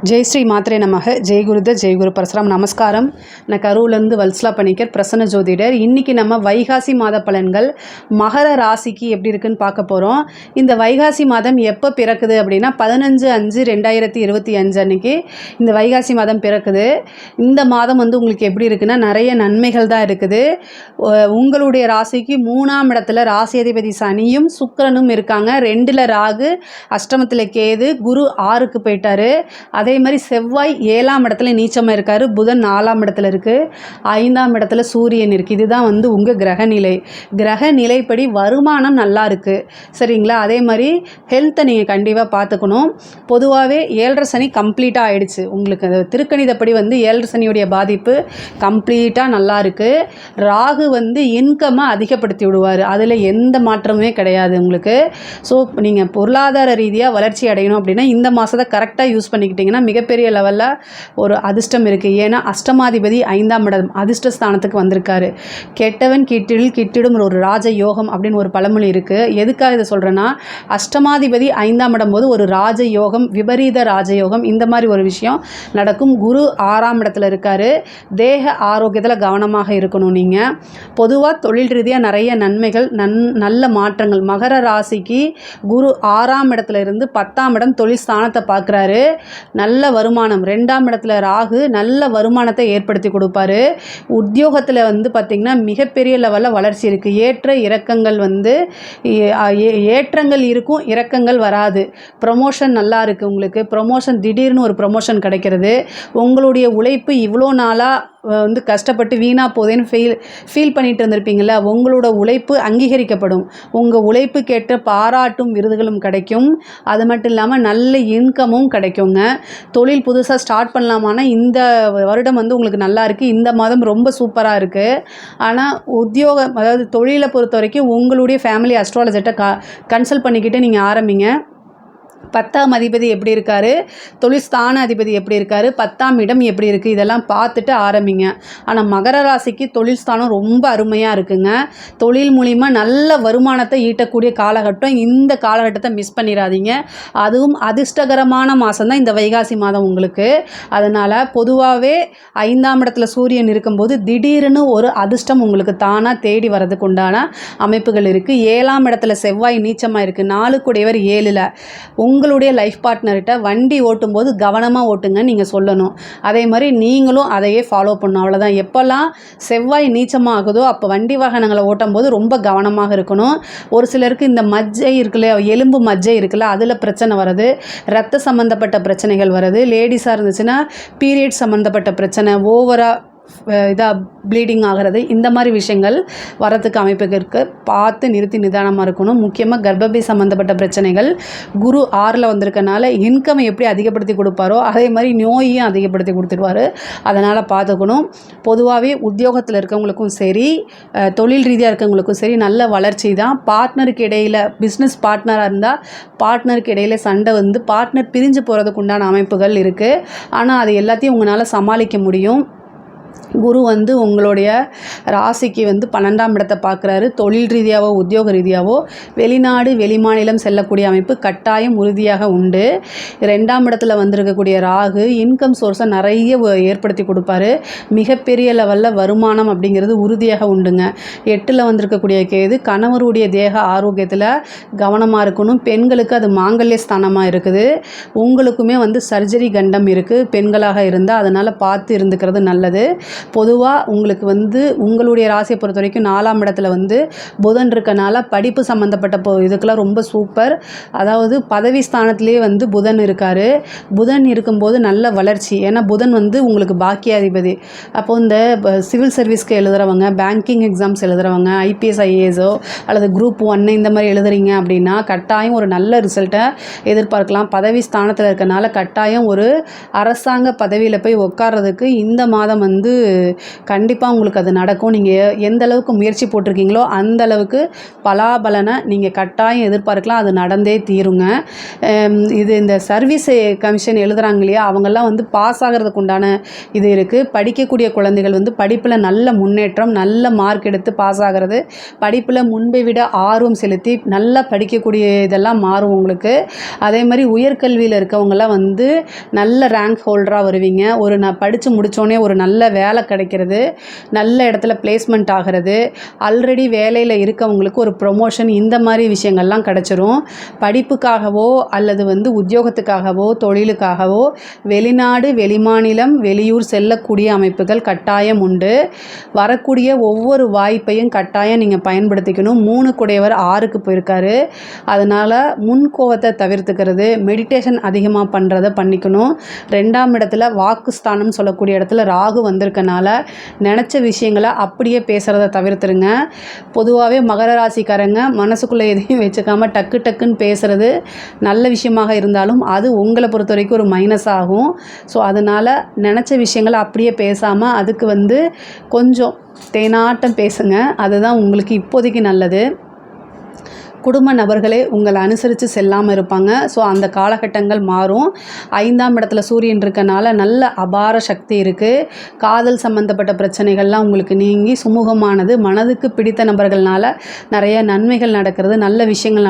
ஜெய் ஸ்ரீ மாத்ரே நமக. ஜெய் குருதர் ஜெய் குரு பரசுராம். நமஸ்காரம். நான் கரூர்லேருந்து வல்சலா பணிக்கர், பிரசன்ன ஜோதிடர். இன்றைக்கி நம்ம வைகாசி மாத பலன்கள் மகர ராசிக்கு எப்படி இருக்குன்னு பார்க்க போகிறோம். இந்த வைகாசி மாதம் எப்போ பிறக்குது அப்படின்னா 15/5/2025 அன்றைக்கி இந்த வைகாசி மாதம் பிறக்குது. இந்த மாதம் உங்களுக்கு எப்படி இருக்குன்னா நிறைய நன்மைகள் தான் இருக்குது. உங்களுடைய ராசிக்கு 3ஆம் இடத்துல ராசி அதிபதி சனியும் சுக்கிரனும் இருக்காங்க. 2ல் ராகு, அஷ்டமத்தில் கேது, குரு 6க்கு போயிட்டார். அதே மாதிரி செவ்வாய் 7ஆம் இடத்துல நீச்சமாக இருக்கார். புதன் 4ஆம் இடத்துல இருக்குது. 5ஆம் இடத்துல சூரியன் இருக்குது. இதுதான் உங்கள் கிரகநிலை. கிரக நிலைப்படி வருமானம் நல்லா இருக்குது, சரிங்களா? அதே மாதிரி ஹெல்த்தை நீங்கள் கண்டிப்பாக பார்த்துக்கணும். பொதுவாகவே 7.5 சனி கம்ப்ளீட்டாக ஆகிடுச்சு உங்களுக்கு. அது திருக்கணிதப்படி 7.5 சனியுடைய பாதிப்பு கம்ப்ளீட்டாக நல்லா இருக்குது. ராகு இன்கம்மை அதிகப்படுத்தி விடுவார். அதில் எந்த மாற்றமே கிடையாது உங்களுக்கு. ஸோ நீங்கள் பொருளாதார ரீதியாக வளர்ச்சி அடையணும் அப்படின்னா இந்த மாதத்தை கரெக்டாக யூஸ் பண்ணிக்கிட்டிங்கன்னா மிகப்பெரிய லெவலில் ஒரு அதிர்ஷ்டம் இருக்குது. ஏன்னா அஷ்டமாதிபதி 5ஆம் இடம் அதிர்ஷ்டஸ்தானத்துக்கு வந்திருக்காரு. கெட்டவன் கிட்டிடும் ஒரு ராஜ யோகம் அப்படின்னு ஒரு பழமொழி இருக்குது. எதுக்காக இதை சொல்கிறேன்னா, அஷ்டமாதிபதி 5ஆம் இடம் போது ஒரு ராஜ யோகம், விபரீத ராஜயோகம், இந்த மாதிரி ஒரு விஷயம் நடக்கும். குரு 6ஆம் இடத்துல இருக்கார். தேக ஆரோக்கியத்தில் கவனமாக இருக்கணும். நீங்கள் பொதுவாக தொழில் ரீதியாக நிறைய நன்மைகள், நல்ல மாற்றங்கள். மகர ராசிக்கு குரு 6ஆம் இடத்துல இருந்து 10ஆம் இடம் தொழில் ஸ்தானத்தை பார்க்குறாரு. நல்ல வருமானம். 2ஆம் இடத்துல ராகு நல்ல வருமானத்தை ஏற்படுத்தி கொடுப்பாரு. உத்தியோகத்தில் பார்த்திங்கன்னா மிகப்பெரிய லெவலில் வளர்ச்சி இருக்குது. ஏற்ற இறக்கங்கள் ஏற்றங்கள் இருக்கும், இறக்கங்கள் வராது. ப்ரொமோஷன் நல்லா இருக்குது உங்களுக்கு. ப்ரொமோஷன் திடீர்னு ஒரு ப்ரொமோஷன் கிடைக்கிறது. உங்களுடைய உழைப்பு இவ்வளோ நாளாக கஷ்டப்பட்டு வீணாக போதேன்னு ஃபீல் பண்ணிட்டு இருந்திருப்பீங்கள, உங்களோட உழைப்பு அங்கீகரிக்கப்படும். உங்கள் உழைப்புக்கேற்ற பாராட்டும் விருதுகளும் கிடைக்கும். அது மட்டும் இல்லாமல் நல்ல இன்கமும் கிடைக்குங்க. தொழில் புதுசாக ஸ்டார்ட் பண்ணலாமான்னா இந்த வருடம் உங்களுக்கு நல்லா இருக்குது. இந்த மாதம் ரொம்ப சூப்பராக இருக்குது. ஆனால் உத்தியோகம், அதாவது தொழிலை பொறுத்த வரைக்கும் உங்களுடைய ஃபேமிலி அஸ்ட்ராலஜர்கிட்ட கன்சல்ட் பண்ணிக்கிட்டு நீங்கள் ஆரம்பிங்க. 10ஆம் அதிபதி எப்படி இருக்கார், தொழில் ஸ்தான அதிபதி எப்படி இருக்கார், 10ஆம் இடம் எப்படி இருக்குது, இதெல்லாம் பார்த்துட்டு ஆரம்பிங்க. ஆனால் மகர ராசிக்கு தொழில் ஸ்தானம் ரொம்ப அருமையாக இருக்குங்க. தொழில் மூலிமா நல்ல வருமானத்தை ஈட்டக்கூடிய காலகட்டம். இந்த காலகட்டத்தை மிஸ் பண்ணிடாதீங்க. அதுவும் அதிர்ஷ்டகரமான மாதம் தான் இந்த வைகாசி மாதம் உங்களுக்கு. அதனால் பொதுவாகவே 5ஆம் இடத்துல சூரியன் இருக்கும்போது திடீர்னு ஒரு அதிர்ஷ்டம் உங்களுக்கு தானாக தேடி வர்றதுக்கு உண்டான அமைப்புகள் இருக்குது. 7ஆம் இடத்துல செவ்வாய் நீச்சமாக இருக்குது. 4 கூடியவர் 7ல். உங்களுடைய லைஃப் பார்ட்னர்கிட்ட வண்டி ஓட்டும்போது கவனமாக ஓட்டுங்க நீங்கள் சொல்லணும். அதே மாதிரி நீங்களும் அதையே ஃபாலோ பண்ணணும். அவ்வளோதான். எப்போல்லாம் செவ்வாய் நீச்சமாகுதோ அப்போ வண்டி வாகனங்களை ஓட்டும் போது ரொம்ப கவனமாக இருக்கணும். ஒரு சிலருக்கு இந்த மஜ்ஜை இருக்குல்ல, எலும்பு மஜ்ஜை இருக்குல்ல, அதில் பிரச்சனை வருது. ரத்த சம்மந்தப்பட்ட பிரச்சனைகள் வருது. லேடிஸாக இருந்துச்சுன்னா பீரியட் சம்மந்தப்பட்ட பிரச்சனை, ஓவராக ப்ளீடிங் ஆகிறது, இந்த மாதிரி விஷயங்கள் வரத்துக்கு அமைப்புக்கு இருக்குது. பார்த்து நிறுத்தி நிதானமாக இருக்கணும். முக்கியமாக கர்ப்பப்பை சம்மந்தப்பட்ட பிரச்சனைகள். குரு 6ல் வந்திருக்கனால இன்கம்மை எப்படி அதிகப்படுத்தி கொடுப்பாரோ அதே மாதிரி நோயையும் அதிகப்படுத்தி கொடுத்துருவார். அதனால் பார்த்துக்கணும். பொதுவாகவே உத்தியோகத்தில் இருக்கவங்களுக்கும் சரி, தொழில் ரீதியாக இருக்கவங்களுக்கும் சரி நல்ல வளர்ச்சி தான். பார்ட்னருக்கு இடையில், பிஸ்னஸ் பார்ட்னராக இருந்தால் பார்ட்னருக்கு இடையில் சண்டை பார்ட்னர் பிரிஞ்சு போகிறதுக்கு உண்டான அமைப்புகள் இருக்குது. ஆனால் அது எல்லாத்தையும் உங்களால் சமாளிக்க முடியும். குரு உங்களுடைய ராசிக்கு 12ஆம் இடத்தை பார்க்குறாரு. தொழில் ரீதியாகவோ உத்தியோக ரீதியாகவோ வெளிநாடு வெளிமாநிலம் செல்லக்கூடிய அமைப்பு கட்டாயம் உறுதியாக உண்டு. 2ஆம் இடத்துல வந்திருக்கக்கூடிய ராகு இன்கம் சோர்ஸை நிறைய ஏற்படுத்தி கொடுப்பாரு. மிகப்பெரிய லெவலில் வருமானம் அப்படிங்கிறது உறுதியாக உண்டுங்க. 8ல் வந்திருக்கக்கூடிய கேது கணவருடைய தேக ஆரோக்கியத்தில் கவனமாக இருக்கணும். பெண்களுக்கு அது மாங்கல்ய ஸ்தானமாக இருக்குது. உங்களுக்குமே சர்ஜரி கண்டம் இருக்குது பெண்களாக இருந்தால். அதனால் பார்த்து இருந்துக்கிறது நல்லது. பொதுவாக உங்களுக்கு உங்களுடைய ராசியை பொறுத்த வரைக்கும் 4ஆம் இடத்துல புதன் இருக்கனால படிப்பு சம்மந்தப்பட்ட இதுக்கெல்லாம் ரொம்ப சூப்பர். அதாவது பதவி ஸ்தானத்திலே புதன் இருக்கார். புதன் இருக்கும்போது நல்ல வளர்ச்சி. ஏன்னா புதன் உங்களுக்கு பாக்கியாதிபதி. அப்போது இந்த சிவில் சர்வீஸ்க்கு எழுதுகிறவங்க, பேங்கிங் எக்ஸாம்ஸ் எழுதுகிறவங்க, ஐபிஎஸ் ஐஏஎஸோ அல்லது குரூப் 1 இந்த மாதிரி எழுதுறீங்க அப்படின்னா கட்டாயம் ஒரு நல்ல ரிசல்ட்டை எதிர்பார்க்கலாம். பதவி ஸ்தானத்தில் இருக்கனால கட்டாயம் ஒரு அரசாங்க பதவியில் போய் உட்கார்றதுக்கு இந்த மாதம் கண்டிப்பாக உங்களுக்கு அது நடக்கும். நீங்கள் எந்த அளவுக்கு முயற்சி போட்டிருக்கீங்களோ அந்த அளவுக்கு பலாபலனை நீங்கள் கட்டாயம் எதிர்பார்க்கலாம். அது நடந்தே தீருங்க. இது இந்த சர்வீஸ் கமிஷன் எழுதுகிறாங்க இல்லையா, அவங்கெல்லாம் வந்து பாஸ் ஆகிறதுக்கு உண்டான இது இருக்குது. படிக்கக்கூடிய குழந்தைகள் வந்து படிப்பில் நல்ல முன்னேற்றம், நல்ல மார்க் எடுத்து பாஸ் ஆகிறது, படிப்பில் முன்பை விட ஆர்வம் செலுத்தி நல்லா படிக்கக்கூடிய இதெல்லாம் மாறும் உங்களுக்கு. அதே மாதிரி உயர்கல்வியில் இருக்கவங்கெல்லாம் வந்து நல்ல ரேங்க் ஹோல்டராக வருவீங்க. நான் படித்து முடித்தோடனே ஒரு நல்ல வேலை கிடைக்கிறது, நல்ல இடத்துல பிளேஸ்மெண்ட் ஆகிறது, ஆல்ரெடி வேலையில் இருக்கவங்களுக்கு ஒரு ப்ரொமோஷன், இந்த மாதிரி விஷயங்கள்லாம் கிடச்சிரும். படிப்புக்காகவோ அல்லது வந்து உத்தியோகத்துக்காகவோ தொழிலுக்காகவோ வெளிநாடு, வெளிமாநிலம், வெளியூர் செல்லக்கூடிய அமைப்புகள் கட்டாயம் உண்டு. வரக்கூடிய ஒவ்வொரு வாய்ப்பையும் கட்டாயம் நீங்கள் பயன்படுத்திக்கணும். 3 குடையவர் 6க்கு போயிருக்காரு. அதனால் முன்கோவத்தை தவிர்த்துக்கிறது, மெடிடேஷன் அதிகமாக பண்ணுறதை பண்ணிக்கணும். 2ஆம் இடத்துல வாக்குஸ்தானம் சொல்லக்கூடிய இடத்துல ராகு வந்திருக்கனால நினச்ச விஷயங்களை அப்படியே பேசுகிறத தவிர்த்துருங்க. பொதுவாகவே மகர ராசிக்காரங்க மனசுக்குள்ளே எதையும் வச்சுக்காமல் டக்கு டக்குன்னு பேசுகிறது நல்ல விஷயமாக இருந்தாலும் அது உங்களை பொறுத்த வரைக்கும் ஒரு மைனஸ் ஆகும். ஸோ அதனால் நினச்ச விஷயங்களை அப்படியே பேசாமல் அதுக்கு வந்து கொஞ்சம் தேனாட்டம் பேசுங்க. அதுதான் உங்களுக்கு இப்போதைக்கு நல்லது. குடும்ப நபர்களே உங்களை அனுசரித்து செல்லாமல் இருப்பாங்க. ஸோ அந்த காலகட்டங்கள் மாறும். 5ஆம் இடத்துல சூரியன் இருக்கனால நல்ல அபார சக்தி இருக்குது. காதல் சம்மந்தப்பட்ட பிரச்சனைகள்லாம் உங்களுக்கு நீங்கி சுமூகமானது, மனதுக்கு பிடித்த நபர்கள்னால நிறைய நன்மைகள் நடக்கிறது, நல்ல விஷயங்கள்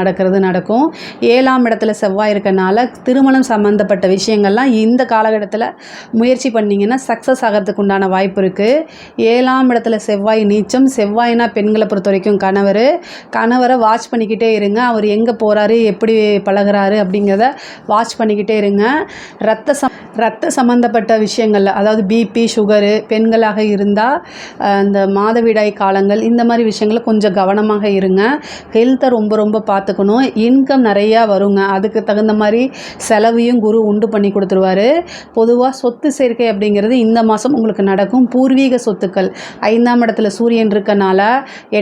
நடக்கும். 7ஆம் இடத்துல செவ்வாய் இருக்கனால திருமணம் சம்மந்தப்பட்ட விஷயங்கள்லாம் இந்த காலகட்டத்தில் முயற்சி பண்ணிங்கன்னா சக்ஸஸ் ஆகிறதுக்கு உண்டான வாய்ப்பு இருக்குது. 7ஆம் இடத்துல செவ்வாய் நீச்சம். செவ்வாய்னா பெண்களை பொறுத்த வரைக்கும் கணவரை வாட்ச் பண்ணிக்கிட்டே இருங்க. அவர் எங்கே போகிறாரு, எப்படி பழகிறாரு அப்படிங்கிறத வாட்ச் பண்ணிக்கிட்டே இருங்க. ரத்த சம்மந்தப்பட்ட விஷயங்களில், அதாவது பிபி, சுகரு, பெண்களாக இருந்தால் இந்த மாதவிடாய் காலங்கள், இந்த மாதிரி விஷயங்களில் கொஞ்சம் கவனமாக இருங்க. ஹெல்த்தை ரொம்ப ரொம்ப பார்த்துக்கணும். இன்கம் நிறையா வருங்க, அதுக்கு தகுந்த மாதிரி செலவையும் குரு உண்டு பண்ணி கொடுத்துருவாரு. பொதுவாக சொத்து சேர்க்கை அப்படிங்கிறது இந்த மாதம் உங்களுக்கு நடக்கும். பூர்வீக சொத்துக்கள், 5ஆம் இடத்துல சூரியன் இருக்கனால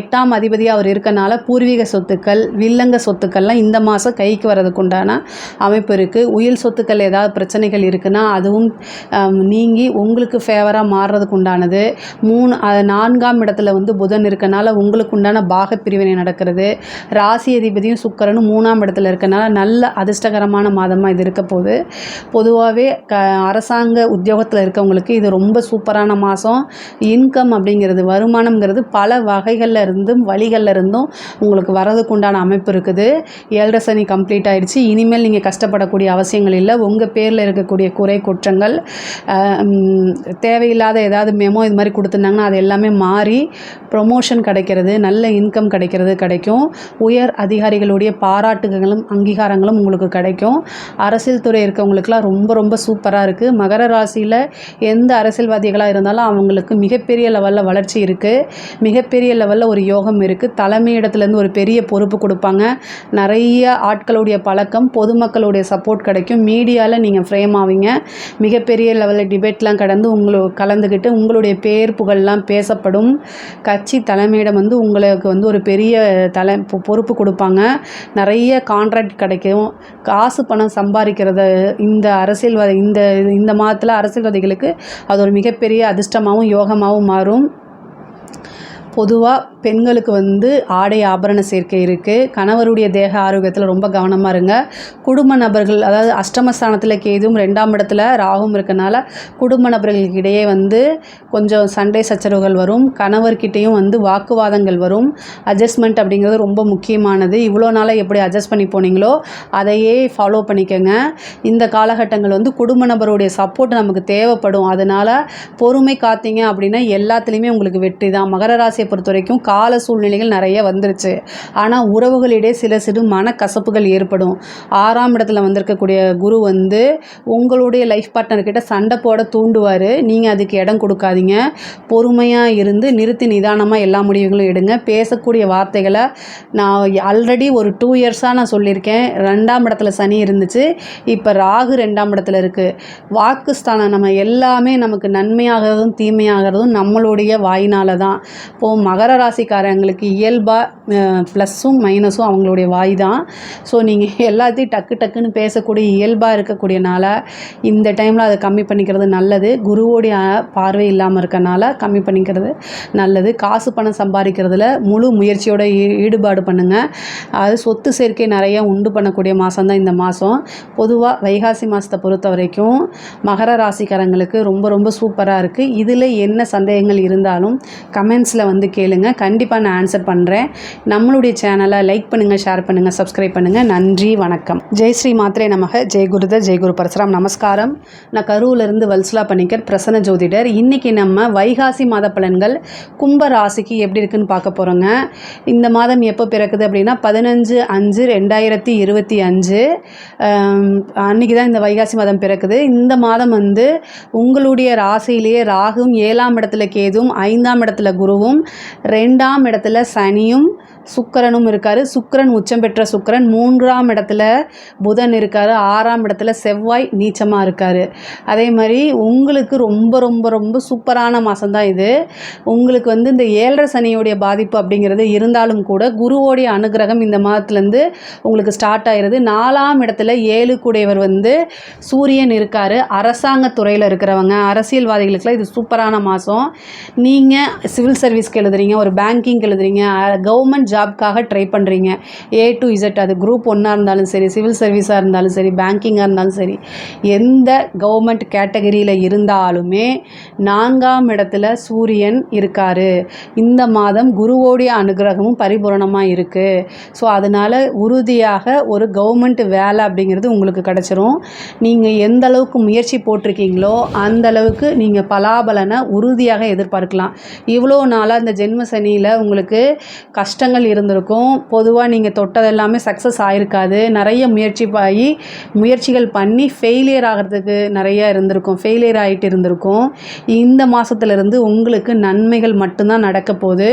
8ஆம் அதிபதியாக அவர் இருக்கனால பூர்வீக சொத்துக்கள், வில்லங்க சொத்துக்கள்லாம் இந்த மாதம் கைக்கு வர்றதுக்கு உண்டான அமைப்பு இருக்குது. உயில் சொத்துக்கள் ஏதாவது பிரச்சனைகள் இருக்குன்னா அதுவும் நீங்கி உங்களுக்கு ஃபேவராக மாறுறதுக்கு உண்டானது. 4ஆம் இடத்துல வந்து புதன் இருக்கனால உங்களுக்கு உண்டான பாக பிரிவினை நடக்கிறது. ராசி அதிபதியும் சுக்கிரனும் 3ஆம் இடத்துல இருக்கனால நல்ல அதிர்ஷ்டகரமான மாதமாக இது இருக்க போகுது. பொதுவாகவே அரசாங்க உத்தியோகத்தில் இருக்கவங்களுக்கு இது ரொம்ப சூப்பரான மாதம். இன்கம் அப்படிங்கிறது, வருமானம்ங்கிறது பல வகைகளில் இருந்தும் வழிகளில் இருந்தும் உங்களுக்கு வரதுக்கு உண்டான அமைப்பு இருக்குது. 7.5 சனி கம்ப்ளீட் ஆகிடுச்சு. இனிமேல் நீங்கள் கஷ்டப்படக்கூடிய அவசியங்கள் இல்லை. உங்கள் பேரில் இருக்கக்கூடிய குறை குற்றங்கள், தேவையில்லாத ஏதாவது மெமோ இது மாதிரி கொடுத்துருந்தாங்கன்னா அது எல்லாமே மாறி ப்ரொமோஷன் கிடைக்கிறது, நல்ல இன்கம் கிடைக்கும். உயர் அதிகாரிகளுடைய பாராட்டுகளும் அங்கீகாரங்களும் உங்களுக்கு கிடைக்கும். அரசியல் துறை இருக்கவங்களுக்குலாம் ரொம்ப ரொம்ப சூப்பராக இருக்குது. மகர ராசியில் எந்த அரசியல்வாதிகளாக இருந்தாலும் அவங்களுக்கு மிகப்பெரிய லெவலில் வளர்ச்சி இருக்குது, மிகப்பெரிய லெவலில் ஒரு யோகம் இருக்குது. தலைமை இடத்துலேருந்து ஒரு பெரிய பொறுப்பு கொடுப்பாங்க. நிறைய ஆட்களுடைய பழக்கம், பொதுமக்களுடைய சப்போர்ட் கிடைக்கும். மீடியாவில் நீங்கள் ஃப்ரேம் ஆவீங்க. மிகப்பெரிய லெவலில் டிபேட்லாம் கலந்துக்கிட்டு உங்களுடைய பேர் புகழ்லாம் பேசப்படும். கட்சி தலைமையிடம் வந்து உங்களுக்கு வந்து ஒரு பெரிய பொறுப்பு கொடுப்பாங்க. நிறைய கான்ட்ராக்ட் கிடைக்கும். காசு பணம் சம்பாதிக்கிறத இந்த மாதத்தில் அரசியல்வாதிகளுக்கு அது ஒரு மிகப்பெரிய அதிர்ஷ்டமாகவும் யோகமாகவும் மாறும். பொதுவாக பெண்களுக்கு வந்து ஆடை ஆபரண சேர்க்கை இருக்குது. கணவருடைய தேக ஆரோக்கியத்தில் ரொம்ப கவனமாக இருங்க. குடும்ப நபர்கள், அதாவது அஷ்டமஸ்தானத்தில் கேதுவும் 2ஆம் இடத்துல ராகும் இருக்கனால குடும்ப நபர்களுக்கு இடையே வந்து கொஞ்சம் சண்டை சச்சரவுகள் வரும். கணவர்கிட்டையும் வந்து வாக்குவாதங்கள் வரும். அட்ஜஸ்ட்மெண்ட் அப்படிங்கிறது ரொம்ப முக்கியமானது. இவ்வளோ நாளாக எப்படி அட்ஜஸ்ட் பண்ணி போனீங்களோ அதையே ஃபாலோ பண்ணிக்கோங்க. இந்த காலகட்டங்கள் வந்து குடும்ப நபருடைய சப்போர்ட் நமக்கு தேவைப்படும். அதனால் பொறுமை காத்தீங்க அப்படின்னா எல்லாத்துலேயுமே உங்களுக்கு வெற்றி தான். மகர ராசியை பொறுத்த வரைக்கும் கால சூழ்நிலைகள் நிறைய வந்துருச்சு. ஆனால் உறவுகளிடையே சிறு மனக்கசப்புகள் ஏற்படும். 6ஆம் இடத்துல வந்திருக்கக்கூடிய குரு வந்து உங்களுடைய லைஃப் பார்ட்னர்கிட்ட சண்டை போட தூண்டுவார். நீங்கள் அதுக்கு இடம் கொடுக்காதீங்க. பொறுமையாக இருந்து நிறுத்தி நிதானமாக எல்லா முடிவுகளும் எடுங்க. பேசக்கூடிய வார்த்தைகளை நான் ஆல்ரெடி ஒரு 2 இயர்ஸாக நான் சொல்லியிருக்கேன். 2ஆம் இடத்துல சனி இருந்துச்சு, இப்போ ராகு 2ஆம் இடத்துல இருக்குது. வாக்குஸ்தானம், நம்ம எல்லாமே நமக்கு நன்மையாகிறதும் தீமையாகிறதும் நம்மளுடைய வாயினால தான். மகர ராசிக்காரங்களுக்கு இயல்பாக ப்ளஸ்ஸும் மைனஸும் அவங்களுடைய வாய் தான். ஸோ நீங்கள் எல்லாத்தையும் டக்கு டக்குன்னு பேசக்கூடிய இயல்பாக இருக்கக்கூடியனால இந்த டைமில் அதை கம்மி பண்ணிக்கிறது நல்லது. குருவோடைய பார்வை இல்லாமல் இருக்கனால கம்மி பண்ணிக்கிறது நல்லது. காசு பணம் சம்பாதிக்கிறதுல முழு முயற்சியோட ஈடுபாடு பண்ணுங்கள். அது சொத்து சேர்க்கை நிறைய உண்டு பண்ணக்கூடிய மாதம் தான் இந்த மாதம். பொதுவாக வைகாசி மாதத்தை பொறுத்த வரைக்கும் மகர ராசிக்காரங்களுக்கு ரொம்ப ரொம்ப சூப்பராக இருக்குது. இதில் என்ன சந்தேகங்கள் இருந்தாலும் கமெண்ட்ஸில் வந்து கேளுங்க, கண்டிப்பாக நான் ஆன்சர் பண்ணுறேன். நம்மளுடைய சேனலை லைக் பண்ணுங்கள், ஷேர் பண்ணுங்கள், சப்ஸ்கிரைப் பண்ணுங்கள். நன்றி, வணக்கம். ஜெய் ஸ்ரீ மாத்ரே நமக. ஜெய் குருதர், ஜெய் குரு பரசுராம். நமஸ்காரம். நான் கரூரிலிருந்து வல்சலா பணிக்கர், பிரசன்ன ஜோதிடர். இன்றைக்கி நம்ம வைகாசி மாத பலன்கள் கும்ப ராசிக்கு எப்படி இருக்குன்னு பார்க்க போகிறோங்க. இந்த மாதம் எப்போ பிறக்குது அப்படின்னா 15/5/2025 அன்றைக்கி தான் இந்த வைகாசி மாதம் பிறக்குது. இந்த மாதம் வந்து உங்களுடைய ராசியிலேயே ராகுவும் 7ஆம் இடத்துல கேதுவும் 5ஆம் இடத்துல குருவும் 2ஆம் இடத்துல சனியும் சுக்கிரனும் இருக்கார். சுக்கிரன் உச்சம் பெற்ற சுக்கிரன் 3ஆம் இடத்துல புதன் இருக்கார். 6ஆம் இடத்துல செவ்வாய் நீச்சமாக இருக்கார். அதே மாதிரி உங்களுக்கு ரொம்ப ரொம்ப ரொம்ப சூப்பரான மாதம்தான் இது. உங்களுக்கு வந்து இந்த 7.5 சனியோடைய பாதிப்பு அப்படிங்கிறது இருந்தாலும் கூட குருவோடைய அனுகிரகம் இந்த மாதத்துலேருந்து உங்களுக்கு ஸ்டார்ட் ஆகிடுது. 4ஆம் இடத்துல 7 கூடையவர் வந்து சூரியன் இருக்கார். அரசாங்கத்துறையில் இருக்கிறவங்க அரசியல்வாதிகளுக்கெல்லாம் இது சூப்பரான மாதம். நீங்கள் சிவில் சர்வீஸ்க்கு எழுதுறீங்க, ஒரு பேங்கிங் எழுதுறீங்க, கவர்மெண்ட் ஜாப்காக ட்ரை பண்ணுறீங்க, A to Z, அது குரூப் 1ஆக இருந்தாலும் சரி, சிவில் சர்வீஸாக இருந்தாலும் சரி, பேங்கிங்காக இருந்தாலும் சரி, எந்த கவர்மெண்ட் கேட்டகரியில் இருந்தாலுமே 4ஆம் இடத்துல சூரியன் இருக்கார். இந்த மாதம் குருவோடைய அனுகிரகமும் பரிபூரணமாக இருக்குது. ஸோ அதனால் உறுதியாக ஒரு கவர்மெண்ட் வேலை அப்படிங்கிறது உங்களுக்கு கிடச்சிரும். நீங்கள் எந்த அளவுக்கு முயற்சி போட்டிருக்கீங்களோ அந்த அளவுக்கு நீங்கள் பலாபலனை உறுதியாக எதிர்பார்க்கலாம். இவ்வளோ நாளாக இந்த ஜென்ம சனியில் உங்களுக்கு கஷ்டங்கள் இருந்திருக்கும். பொதுவாக நீங்கள் தொட்டது எல்லாமே சக்ஸஸ் ஆகிருக்காது. நிறைய முயற்சிகள் பண்ணி ஃபெயிலியர் ஆகிறதுக்கு நிறைய இருந்திருக்கும், ஃபெயிலியர் ஆகிட்டு இருந்திருக்கும். இந்த மாதத்துலேருந்து உங்களுக்கு நன்மைகள் மட்டும்தான் நடக்க போகுது.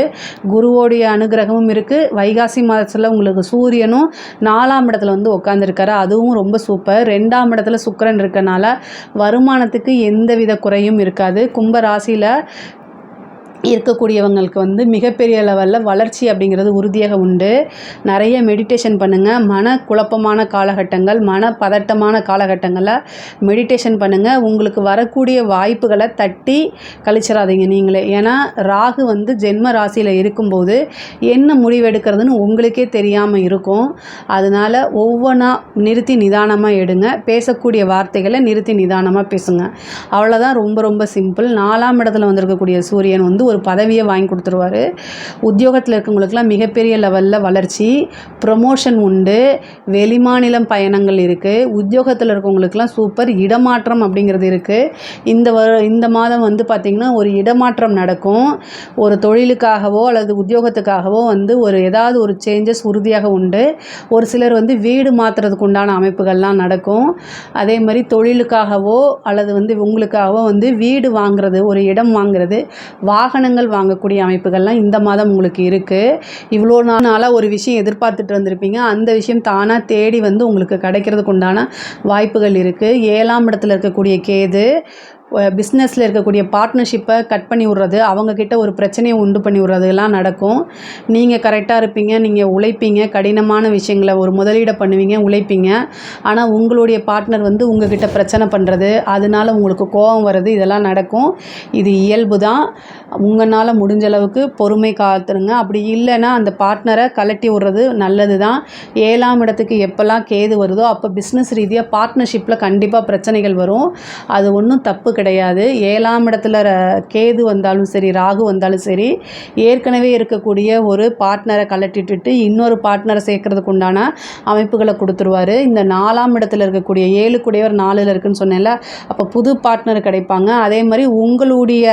குருவோடைய அனுகிரகமும் இருக்குது. வைகாசி மாதத்தில் உங்களுக்கு சூரியனும் 4ஆம் இடத்துல வந்து உட்காந்துருக்காரு, அதுவும் ரொம்ப சூப்பர். 2ஆம் இடத்துல சுக்கிரன் இருக்கனால வருமானத்துக்கு எந்தவித குறையும் இருக்காது. கும்ப ராசியில் இருக்கக்கூடியவங்களுக்கு வந்து மிகப்பெரிய லெவலில் வளர்ச்சி அப்படிங்கிறது உறுதியாக உண்டு. நிறைய மெடிடேஷன் பண்ணுங்கள். மன குழப்பமான காலகட்டங்கள், மன பதட்டமான காலகட்டங்களில் மெடிடேஷன் பண்ணுங்கள். உங்களுக்கு வரக்கூடிய வாய்ப்புகளை தட்டி கழிச்சிடாதீங்க நீங்களே. ஏன்னா ராகு வந்து ஜென்ம ராசியில் இருக்கும்போது என்ன முடிவெடுக்கிறதுன்னு உங்களுக்கே தெரியாமல் இருக்கும். அதனால் ஒவ்வொன்றா நிறுத்தி நிதானமாக எடுங்க. பேசக்கூடிய வார்த்தைகளை நிறுத்தி நிதானமாக பேசுங்க. அவ்வளோதான், ரொம்ப ரொம்ப சிம்பிள். 4ஆம் இடத்துல வந்திருக்கக்கூடிய சூரியன் வந்து ஒரு பதவியை வாங்கி கொடுத்துருவார். உத்தியோகத்தில் இருக்கவங்களுக்குலாம் மிகப்பெரிய லெவலில் வளர்ச்சி, ப்ரொமோஷன் உண்டு. வெளிமாநிலம் பயணங்கள் இருக்குது. உத்தியோகத்தில் இருக்கவங்களுக்குலாம் சூப்பர் இடமாற்றம் அப்படிங்கிறது இருக்குது. இந்த மாதம் வந்து பார்த்திங்கன்னா ஒரு இடமாற்றம் நடக்கும். ஒரு தொழிலுக்காகவோ அல்லது உத்தியோகத்துக்காகவோ வந்து ஏதாவது ஒரு சேஞ்சஸ் உறுதியாக உண்டு. ஒரு சிலர் வந்து வீடு மாற்றுறதுக்கு உண்டான அமைப்புகள்லாம் நடக்கும். அதே மாதிரி தொழிலுக்காகவோ அல்லது வந்து உங்களுக்காகவோ வந்து வீடு வாங்குறது, ஒரு இடம் வாங்குறது, வாகனங்கள் வாங்கக்கூடிய அமைப்புகள்லாம் இந்த மாதம் உங்களுக்கு இருக்குது. இவ்வளோ நாளாக ஒரு விஷயம் எதிர்பார்த்துட்டு வந்திருப்பீங்க, அந்த விஷயம் தானாக தேடி வந்து உங்களுக்கு கிடைக்கிறதுக்கு உண்டான வாய்ப்புகள் இருக்குது. 7ஆம் இடத்துல இருக்கக்கூடிய கேது பிஸ்னஸில் இருக்கக்கூடிய பார்ட்னர்ஷிப்பை கட் பண்ணி விட்றது, அவங்கக்கிட்ட ஒரு பிரச்சனையை உண்டு பண்ணி விட்றதுலாம் நடக்கும். நீங்கள் கரெக்டாக இருப்பீங்க, நீங்கள் உழைப்பீங்க, கடினமான விஷயங்களை ஒரு முதலீடை பண்ணுவீங்க, உழைப்பீங்க. ஆனால் உங்களுடைய பார்ட்னர் வந்து உங்ககிட்ட பிரச்சனை பண்ணுறது, அதனால் உங்களுக்கு கோபம் வர்றது, இதெல்லாம் நடக்கும். இது இயல்பு தான். உங்களால் முடிஞ்ச அளவுக்கு பொறுமை காத்துருங்க. அப்படி இல்லைன்னா அந்த பார்ட்னரை கலட்டி விட்றது நல்லது தான். 7ஆம் இடத்துக்கு எப்போல்லாம் கேது வருதோ அப்போ பிஸ்னஸ் ரீதியாக பார்ட்னர்ஷிப்பில் கண்டிப்பாக பிரச்சனைகள் வரும். அது ஒன்றும் தப்பு கிடையாது. 7ஆம் இடத்துல கேது வந்தாலும் சரி, ராகு வந்தாலும் சரி, ஏற்கனவே இருக்கக்கூடிய ஒரு பார்ட்னரை கலட்டிட்டு இன்னொரு பார்ட்னரை சேர்க்கறதுக்கு உண்டான அமைப்புகளை கொடுத்துருவார். இந்த 4ஆம் இடத்துல இருக்கக்கூடிய 7 கூடையவர் 4ல் இருக்குன்னு சொன்னேன்ல, அப்போ புது பார்ட்னர் கிடைப்பாங்க. அதே மாதிரி உங்களுடைய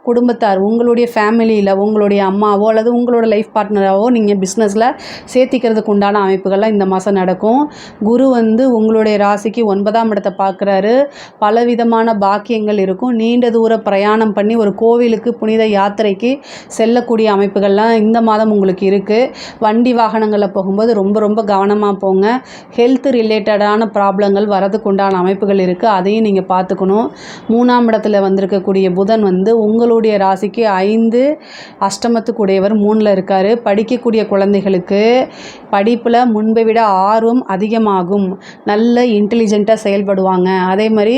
குடும்பத்தார், உங்களுடைய ஃபேமிலியில் உங்களுடைய அம்மாவோ அல்லது உங்களோட லைஃப் பார்ட்னராவோ நீங்கள் பிஸ்னஸில் சேர்த்திக்கிறதுக்கு உண்டான அமைப்புகள்லாம் இந்த மாதம் நடக்கும். குரு வந்து உங்களுடைய ராசிக்கு 9ஆம் இடத்தை பார்க்குறாரு. பலவிதமான பாக்கியங்கள் அமைப்புகள் இருக்கும். நீண்ட தூர பிரயாணம் பண்ணி ஒரு கோவிலுக்கு புனித யாத்திரைக்கு செல்லக்கூடிய அமைப்புகள்லாம் இந்த மாதம் உங்களுக்கு இருக்குது. வண்டி வாகனங்களில் போகும்போது ரொம்ப ரொம்ப கவனமாக போங்க. ஹெல்த் ரிலேட்டடான ப்ராப்ளங்கள் வரதுக்கு உண்டான அமைப்புகள் இருக்குது. அதையும் நீங்கள் பார்த்துக்கணும். 3ஆம் இடத்துல வந்திருக்கக்கூடிய புதன் வந்து உங்களுடைய ராசிக்கு 5 அஷ்டமத்துக்குடையவர் 3ல் இருக்கார். படிக்கக்கூடிய குழந்தைகளுக்கு படிப்பில் முன்பை விட ஆர்வம் அதிகமாகும். நல்ல இன்டெலிஜென்ட்டாக செயல்படுவாங்க. அதே மாதிரி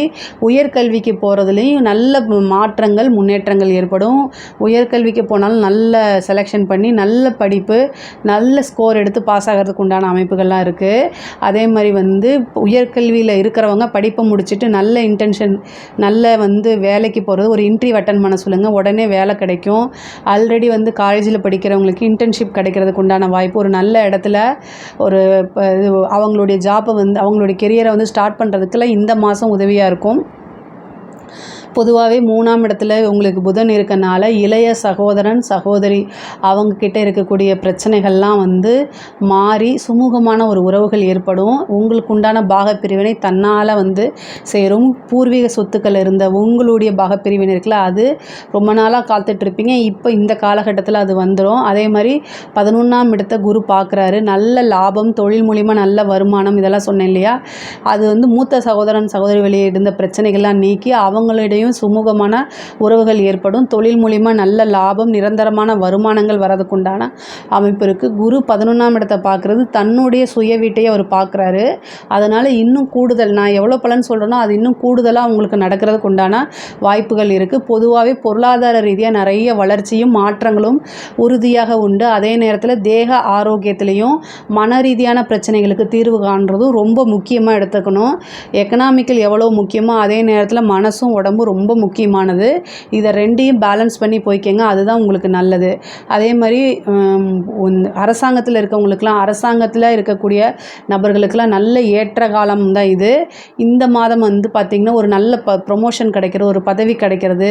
உயர்கல்விக்கு போகிறதுலேயும் நல்ல மாற்றங்கள் முன்னேற்றங்கள் ஏற்படும். உயர்கல்விக்கு போனாலும் நல்ல செலெக்ஷன் பண்ணி நல்ல படிப்பு நல்ல ஸ்கோர் எடுத்து பாஸ் ஆகிறதுக்கு உண்டான அமைப்புகள்லாம் இருக்குது. அதே மாதிரி வந்து உயர்கல்வியில் இருக்கிறவங்க படிப்பை முடிச்சுட்டு நல்ல இன்டென்ஷன் நல்ல வந்து வேலைக்கு போகிறது ஒரு இன்டர்வியூ அட்டன் பண்ண சொல்லுங்கள். உடனே வேலை கிடைக்கும். ஆல்ரெடி வந்து காலேஜில் படிக்கிறவங்களுக்கு இன்டர்ன்ஷிப் கிடைக்கிறதுக்கு உண்டான வாய்ப்பு ஒரு நல்ல இடத்துல ஒரு அவங்களுடைய ஜாப்பை வந்து அவங்களுடைய கெரியரை வந்து ஸ்டார்ட் பண்ணுறதுக்குலாம் இந்த மாதம் உதவியாக இருக்கும். பொதுவாகவே 3ஆம் இடத்துல உங்களுக்கு புதன் இருக்கனால இளைய சகோதரன் சகோதரி அவங்கக்கிட்ட இருக்கக்கூடிய பிரச்சனைகள்லாம் வந்து மாறி சுமூகமான ஒரு உறவுகள் ஏற்படும். உங்களுக்கு உண்டான பாகப்பிரிவினை தன்னால் வந்து சேரும். பூர்வீக சொத்துக்கள் இருந்த உங்களுடைய பாகப்பிரிவினை இருக்குல்ல, அது ரொம்ப நாளாக காத்துட்ருப்பீங்க. இப்போ இந்த காலகட்டத்தில் அது வந்துடும். அதே மாதிரி 11ஆம் இடத்தை குரு பார்க்குறாரு. நல்ல லாபம், தொழில் மூலிமா நல்ல வருமானம், இதெல்லாம் சொன்னேன் இல்லையா, அது வந்து மூத்த சகோதரன் சகோதரி வெளியே இருந்த பிரச்சனைகள்லாம் நீக்கி அவங்களுடைய சுமூகமான உறவுகள் ஏற்படும். தொழில் மூலிமா நல்ல லாபம், நிரந்தரமான வருமானங்கள் வரதுக்குண்டான அமைப்பு இருக்குது. குரு 11ஆம் இடத்தை பார்க்குறது தன்னுடைய சுய வீட்டையே அவர் பார்க்குறாரு. அதனால் இன்னும் கூடுதல் நான் எவ்வளோ பலன் சொல்கிறேனோ அது இன்னும் கூடுதலாக உங்களுக்கு நடக்கிறதுக்கு உண்டான வாய்ப்புகள் இருக்குது. பொதுவாகவே பொருளாதார ரீதியாக நிறைய வளர்ச்சியும் மாற்றங்களும் உறுதியாக உண்டு. அதே நேரத்தில் தேக ஆரோக்கியத்திலையும் மன ரீதியான பிரச்சனைகளுக்கு தீர்வு காண்றதும் ரொம்ப முக்கியமாக எடுத்துக்கணும். எக்கனாமிக்கல் எவ்வளோ முக்கியமோ அதே நேரத்தில் மனசும் உடம்பும் ரொம்ப முக்கியமானது. இதை ரெண்டையும் பேலன்ஸ் பண்ணி போய்க்கங்க. அதுதான் உங்களுக்கு நல்லது. அதே மாதிரி அரசாங்கத்தில் இருக்கவங்களுக்கெல்லாம் அரசாங்கத்தில் இருக்கக்கூடிய நபர்களுக்கெல்லாம் நல்ல ஏற்ற காலம் தான் இது. இந்த மாதம் வந்து பார்த்திங்கன்னா ஒரு நல்ல ப்ரொமோஷன் கிடைக்கிறது, ஒரு பதவி கிடைக்கிறது,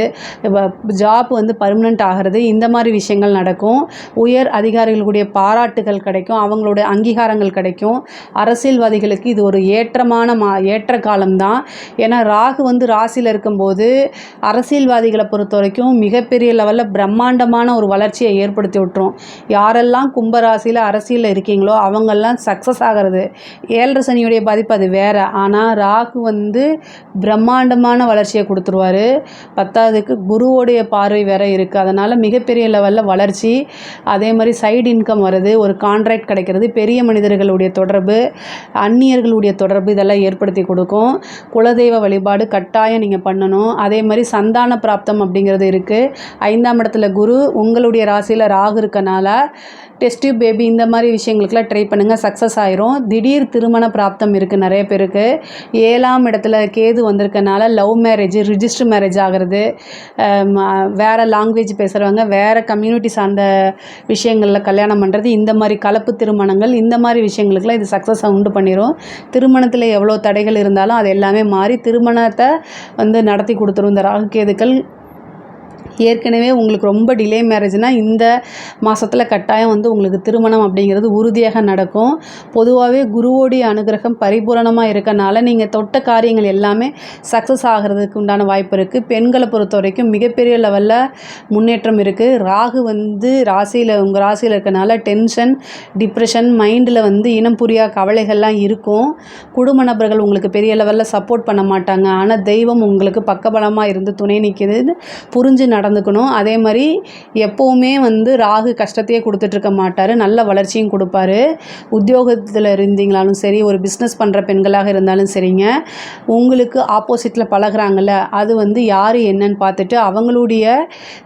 ஜாப் வந்து பர்மனெண்ட் ஆகிறது, இந்த மாதிரி விஷயங்கள் நடக்கும். உயர் அதிகாரிகளுடைய பாராட்டுகள் கிடைக்கும், அவங்களோட அங்கீகாரங்கள் கிடைக்கும். அரசியல்வாதிகளுக்கு இது ஒரு ஏற்ற காலம்தான். ஏன்னா ராகு வந்து ராசியில் இருக்கும்போது அரசியல்வாதிகளை பொறுத்த வரைக்கும் மிகப்பெரிய லெவலில் பிரம்மாண்டமான ஒரு வளர்ச்சியை ஏற்படுத்தி விட்டுரும். யாரெல்லாம் கும்பராசியில் அரசியலில் இருக்கீங்களோ அவங்கெல்லாம் சக்ஸஸ் ஆகிறது. 7.5 சனியுடைய பாதிப்பு அது வேறு. ஆனால் ராகு வந்து பிரம்மாண்டமான வளர்ச்சியை கொடுத்துருவார். 10ஆவதுக்கு குருவோடைய பார்வை வேறு இருக்குது. அதனால் மிகப்பெரிய லெவலில் வளர்ச்சி, அதே மாதிரி சைடு இன்கம் வருது, ஒரு கான்ட்ராக்ட் கிடைக்கிறது, பெரிய மனிதர்களுடைய தொடர்பு, அந்நியர்களுடைய தொடர்பு, இதெல்லாம் ஏற்படுத்தி கொடுக்கும். குலதெய்வ வழிபாடு கட்டாயம் நீங்கள் பண்ணணும். அதே மாதிரி சந்தான பிராப்தம் அப்படிங்கிறது இருக்குது. 5ஆம் இடத்துல குரு, உங்களுடைய ராசியில் ராகு இருக்கனால டெஸ்ட் டியூப் பேபி இந்த மாதிரி விஷயங்களுக்கெல்லாம் ட்ரை பண்ணுங்கள், சக்ஸஸ் ஆயிரும். திடீர் திருமண பிராப்தம் இருக்குது நிறைய பேருக்கு. 7ஆம் இடத்துல கேது வந்திருக்கனால லவ் மேரேஜ், ரிஜிஸ்டர் மேரேஜ் ஆகிறது, வேறு லாங்குவேஜ் பேசுகிறவங்க வேறு கம்யூனிட்டி சார்ந்த விஷயங்களில் கல்யாணம் பண்ணுறது, இந்த மாதிரி கலப்பு திருமணங்கள், இந்த மாதிரி விஷயங்களுக்கெல்லாம் இது சக்ஸஸ் உண்டு பண்ணிடும். திருமணத்தில் எவ்வளோ தடைகள் இருந்தாலும் அது எல்லாமே மாறி திருமணத்தை வந்து நடத்தி கொடுத்துரும் இந்த ராகு கேதுக்கள். ஏற்கனவே உங்களுக்கு ரொம்ப டிலே மேரேஜ்னால் இந்த மாதத்தில் கட்டாயம் வந்து உங்களுக்கு திருமணம் அப்படிங்கிறது உறுதியாக நடக்கும். பொதுவாகவே குருவோடைய அனுகிரகம் பரிபூரணமாக இருக்கனால நீங்கள் தொட்ட காரியங்கள் எல்லாமே சக்ஸஸ் ஆகிறதுக்கு உண்டான வாய்ப்பு இருக்குது. பெண்களை பொறுத்த வரைக்கும் மிகப்பெரிய லெவலில் முன்னேற்றம் இருக்குது. ராகு வந்து உங்கள் ராசியில் இருக்கனால டென்ஷன், டிப்ரெஷன், மைண்டில் வந்து இனம் புரியா கவலைகள்லாம் இருக்கும். குடும்ப நபர்கள் உங்களுக்கு பெரிய லெவலில் சப்போர்ட் பண்ண மாட்டாங்க. ஆனால் தெய்வம் உங்களுக்கு பக்கபலமாக இருந்து துணை நிற்கிதுன்னு புரிஞ்சு நடந்துக்கணும். அதே மாதிரி எப்போவுமே வந்து ராகு கஷ்டத்தையே கொடுத்துட்ருக்க மாட்டார், நல்ல வளர்ச்சியும் கொடுப்பாரு. உத்தியோகத்தில் இருந்தீங்களாலும் சரி, ஒரு பிஸ்னஸ் பண்ணுற பெண்களாக இருந்தாலும் சரிங்க, உங்களுக்கு ஆப்போசிட்டில் பழகிறாங்கல்ல, அது வந்து யார் என்னன்னு பார்த்துட்டு அவங்களுடைய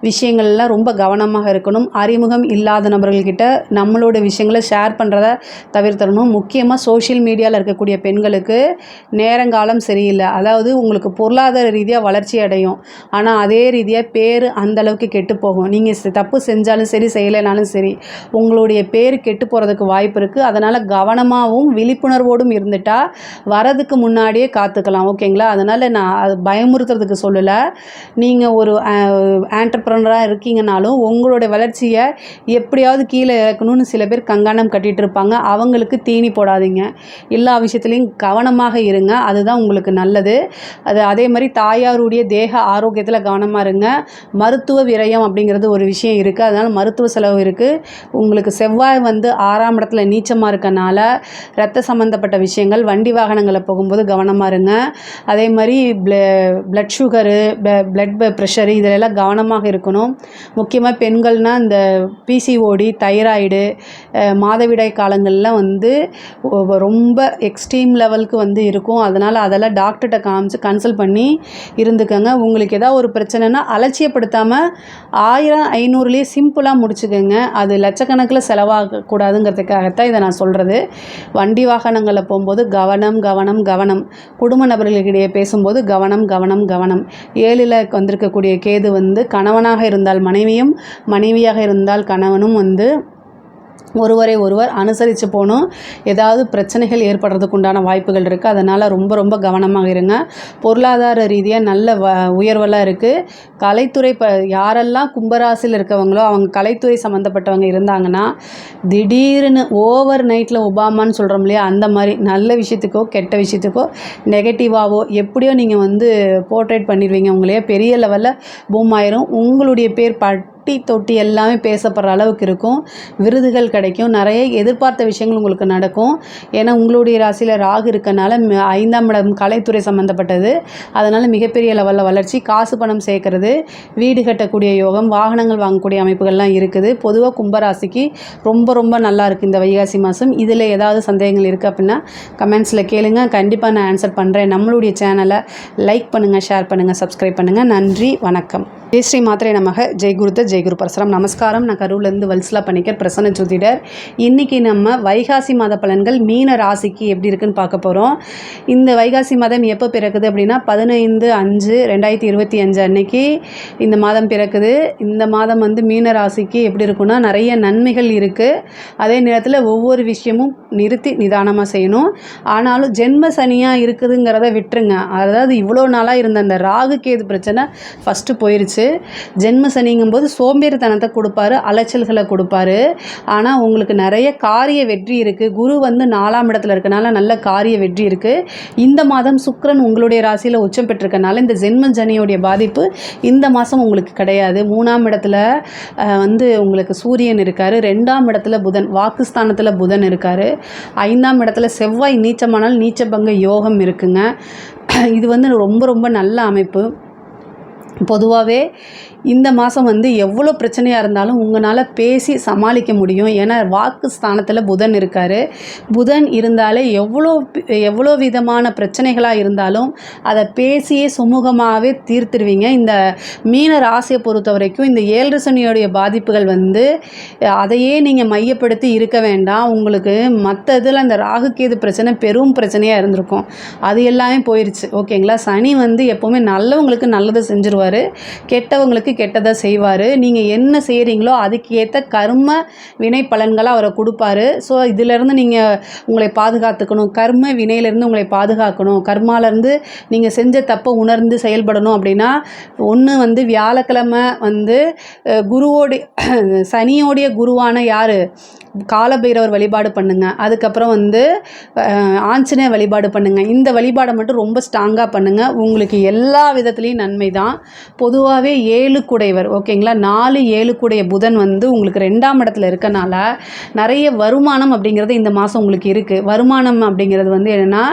விஷயங்கள்லாம் ரொம்ப கவனமாக இருக்கணும். அறிமுகம் இல்லாத நபர்கள்கிட்ட நம்மளோட விஷயங்களை ஷேர் பண்ணுறத தவிர்த்தரணும். முக்கியமாக சோஷியல் மீடியாவில் இருக்கக்கூடிய பெண்களுக்கு நேரங்காலம் சரியில்லை. அதாவது உங்களுக்கு பொருளாதார ரீதியாக வளர்ச்சி அடையும், ஆனால் அதே ரீதியாக பேர் பேர் அந்தளவுக்கு கெட்டு போகும். நீங்கள் தப்பு செஞ்சாலும் சரி செய்யலைனாலும் சரி உங்களுடைய பேர் கெட்டு போகிறதுக்கு வாய்ப்பு இருக்குது. அதனால் கவனமாகவும் விழிப்புணர்வோடும் இருந்துட்டால் வரதுக்கு முன்னாடியே காத்துக்கலாம். ஓகேங்களா? அதனால் நான் அது பயமுறுத்துறதுக்கு சொல்லலை. நீங்கள் ஒரு ஆண்டர்ப்ரனராக இருக்கீங்கனாலும் உங்களுடைய வளர்ச்சியை எப்படியாவது கீழே இறக்கணும்னு சில பேர் கங்கணம் கட்டிகிட்டு இருப்பாங்க. அவங்களுக்கு தீனி போடாதீங்க. எல்லா விஷயத்துலையும் கவனமாக இருங்க. அதுதான் உங்களுக்கு நல்லது. அதே மாதிரி தாயாருடைய தேக ஆரோக்கியத்தில் கவனமாக இருங்க. மருத்துவ விரயம் அப்படிங்கிறது ஒரு விஷயம் இருக்குது. அதனால் மருத்துவ செலவு இருக்குது. உங்களுக்கு செவ்வாய் வந்து 6ஆம் இடத்துல நீச்சமாக இருக்கனால இரத்த சம்மந்தப்பட்ட விஷயங்கள், வண்டி வாகனங்களை போகும்போது கவனமாக இருங்க. அதே மாதிரி பிளட் சுகரு, பிளட் ப்ரெஷரு இதிலெல்லாம் கவனமாக இருக்கணும். முக்கியமாக பெண்கள்னால் இந்த பிசிஓடி, தைராய்டு, மாதவிடாய் காலங்களில் வந்து ரொம்ப எக்ஸ்ட்ரீம் லெவலுக்கு வந்து இருக்கும். அதனால் அதெல்லாம் டாக்டர்கிட்ட காமிச்சு கன்சல்ட் பண்ணி இருந்துக்கோங்க. உங்களுக்கு ஏதாவது ஒரு பிரச்சனைனா அலட்சியப்படுத்தாமல் 1000 500லேயே சிம்பிளாக முடிச்சுக்கோங்க. அது லட்சக்கணக்கில் செலவாகக்கூடாதுங்கிறதுக்காகத்தான் இதை நான் சொல்கிறது. வண்டி வாகனங்களில் போகும்போது கவனம் கவனம் கவனம். குடும்ப நபர்களுக்கிடையே பேசும்போது கவனம் கவனம் கவனம். 7ல் வந்திருக்கக்கூடிய கேது வந்து கணவனாக இருந்தால் மனைவியும், மனைவியாக இருந்தால் கணவனும் வந்து ஒருவரை ஒருவர் அனுசரித்து போகணும். ஏதாவது பிரச்சனைகள் ஏற்படுறதுக்கு உண்டான வாய்ப்புகள் இருக்குது. அதனால் ரொம்ப ரொம்ப கவனமாக இருங்க. பொருளாதார ரீதியாக நல்ல உயர்வெல்லாம் இருக்குது. கலைத்துறை யாரெல்லாம் கும்பராசியில் இருக்கவங்களோ அவங்க கலைத்துறை சம்மந்தப்பட்டவங்க இருந்தாங்கன்னா திடீர்னு ஓவர் நைட்டில் ஒபாமான்னு சொல்கிறோம் இல்லையா, அந்த மாதிரி நல்ல விஷயத்துக்கோ கெட்ட விஷயத்துக்கோ நெகட்டிவாவோ எப்படியோ நீங்கள் வந்து போர்ட்ரேட் பண்ணிடுவீங்க. உங்களையே பெரிய லெவலில் பூம் ஆயிரும். உங்களுடைய பேர் தொட்டி எல்லாமே பேசப்படுற அளவுக்கு இருக்கும். விருதுகள் கிடைக்கும். நிறைய எதிர்பார்த்த விஷயங்கள் உங்களுக்கு நடக்கும். ஏன்னா உங்களுடைய ராசியில் ராகு இருக்கனால 5ஆம் இடம் கலைத்துறை சம்மந்தப்பட்டது. அதனால் மிகப்பெரிய லெவலில் வளர்ச்சி, காசு பணம் சேர்க்கறது, வீடு கட்டக்கூடிய யோகம், வாகனங்கள் வாங்கக்கூடிய அமைப்புகள்லாம் இருக்குது. பொதுவாக கும்பராசிக்கு ரொம்ப ரொம்ப நல்லா இருக்குது இந்த வைகாசி மாதம். இதில் ஏதாவது சந்தேகங்கள் இருக்குது அப்படின்னா கமெண்ட்ஸில் கேளுங்க. கண்டிப்பாக நான் ஆன்சர் பண்ணுறேன். நம்மளுடைய சேனலை லைக் பண்ணுங்கள், ஷேர் பண்ணுங்கள், சப்ஸ்கிரைப் பண்ணுங்கள். நன்றி, வணக்கம். ஜெய் ஸ்ரீ மாத்திரை நமக. ஜெய்குரு பரசுராம். நமஸ்காரம். நான் கரூர்லேருந்து வல்சலா பணிக்கர், பிரசன்ன ஜோதிடர். இன்றைக்கி நம்ம வைகாசி மாத பலன்கள் மீன ராசிக்கு எப்படி இருக்குன்னு பார்க்க போகிறோம். இந்த வைகாசி மாதம் எப்போ பிறக்குது அப்படின்னா 15/5/2025 அன்னைக்கு இந்த மாதம் பிறக்குது. இந்த மாதம் வந்து மீன ராசிக்கு எப்படி இருக்குன்னா நிறைய நன்மைகள் இருக்குது. அதே நேரத்தில் ஒவ்வொரு விஷயமும் நிறுத்தி நிதானமாக செய்யணும். ஆனாலும் ஜென்ம சனியாக இருக்குதுங்கிறத விட்டுருங்க. அதாவது இவ்வளோ நாளாக இருந்த அந்த ராகு கேது பிரச்சனை ஃபஸ்ட்டு போயிடுச்சு. ஜென்ம சனிங்கும்போது சோம்பேறித்தனத்தை கொடுப்பாரு, அலைச்சல்களை கொடுப்பாரு. ஆனால் உங்களுக்கு நிறைய காரிய வெற்றி இருக்குது. குரு வந்து 4ஆம் இடத்துல இருக்கனால நல்ல காரிய வெற்றி இருக்குது. இந்த மாதம் சுக்கிரன் உங்களுடைய ராசியில் உச்சம் பெற்றிருக்கனால இந்த ஜென்ம சனியோடைய பாதிப்பு இந்த மாதம் உங்களுக்கு கிடையாது. 3ஆம் இடத்துல வந்து உங்களுக்கு சூரியன் இருக்கார். 2ஆம் இடத்துல புதன், வாக்குஸ்தானத்தில் புதன் இருக்கார். 5ஆம் இடத்துல செவ்வாய் நீச்சமானால் நீச்சபங்க யோகம் இருக்குங்க. இது வந்து ரொம்ப ரொம்ப நல்ல அமைப்பு. பொதுவாகவே இந்த மாதம் வந்து எவ்வளோ பிரச்சனையாக இருந்தாலும் உங்களால் பேசி சமாளிக்க முடியும். ஏன்னா வாக்கு ஸ்தானத்தில் புதன் இருக்கார். புதன் இருந்தாலே எவ்வளோ விதமான பிரச்சனைகளாக இருந்தாலும் அதை பேசியே சுமூகமாகவே தீர்த்துருவீங்க. இந்த மீன ராசியை பொறுத்த வரைக்கும் இந்த 7 சனியோடைய பாதிப்புகள் வந்து அதையே நீங்கள் மையப்படுத்தி இருக்க வேண்டாம். உங்களுக்கு மற்ற இதில் அந்த ராகு கேது பிரச்சனை பெரும் பிரச்சனையாக இருந்திருக்கும். அது எல்லாமே போயிடுச்சு. ஓகேங்களா? சனி வந்து எப்போவுமே நல்லவங்களுக்கு நல்லதை செஞ்சுருவார், கெட்டவங்களுக்கு கெட்டதை செய்வார். நீங்கள் என்ன செய்கிறீங்களோ அதுக்கு ஏற்ற கர்ம வினை பலன்களை அவரை கொடுப்பாரு. ஸோ இதிலேருந்து நீங்கள் உங்களை பாதுகாத்துக்கணும். கர்ம வினையிலேருந்து உங்களை பாதுகாக்கணும். கர்மாலேருந்து நீங்கள் செஞ்ச தப்பை உணர்ந்து செயல்படணும். அப்படின்னா ஒன்று வந்து வியாழக்கிழமை வந்து சனியோடைய குருவான யார், காலபைரவர் வழிபாடு பண்ணுங்கள். அதுக்கப்புறம் வந்து ஆஞ்சநேய வழிபாடு பண்ணுங்கள். இந்த வழிபாடை மட்டும் ரொம்ப ஸ்ட்ராங்காக பண்ணுங்கள். உங்களுக்கு எல்லா விதத்துலேயும் நன்மை தான். பொதுவாகவே 7 குடைவர், ஓகேங்களா, 4 7 கூடைய புதன் வந்து உங்களுக்கு 2ஆம் இடத்துல இருக்கனால நிறைய வருமானம் அப்படிங்கிறது இந்த மாதம் உங்களுக்கு இருக்குது. வருமானம் அப்படிங்கிறது வந்து என்னென்னா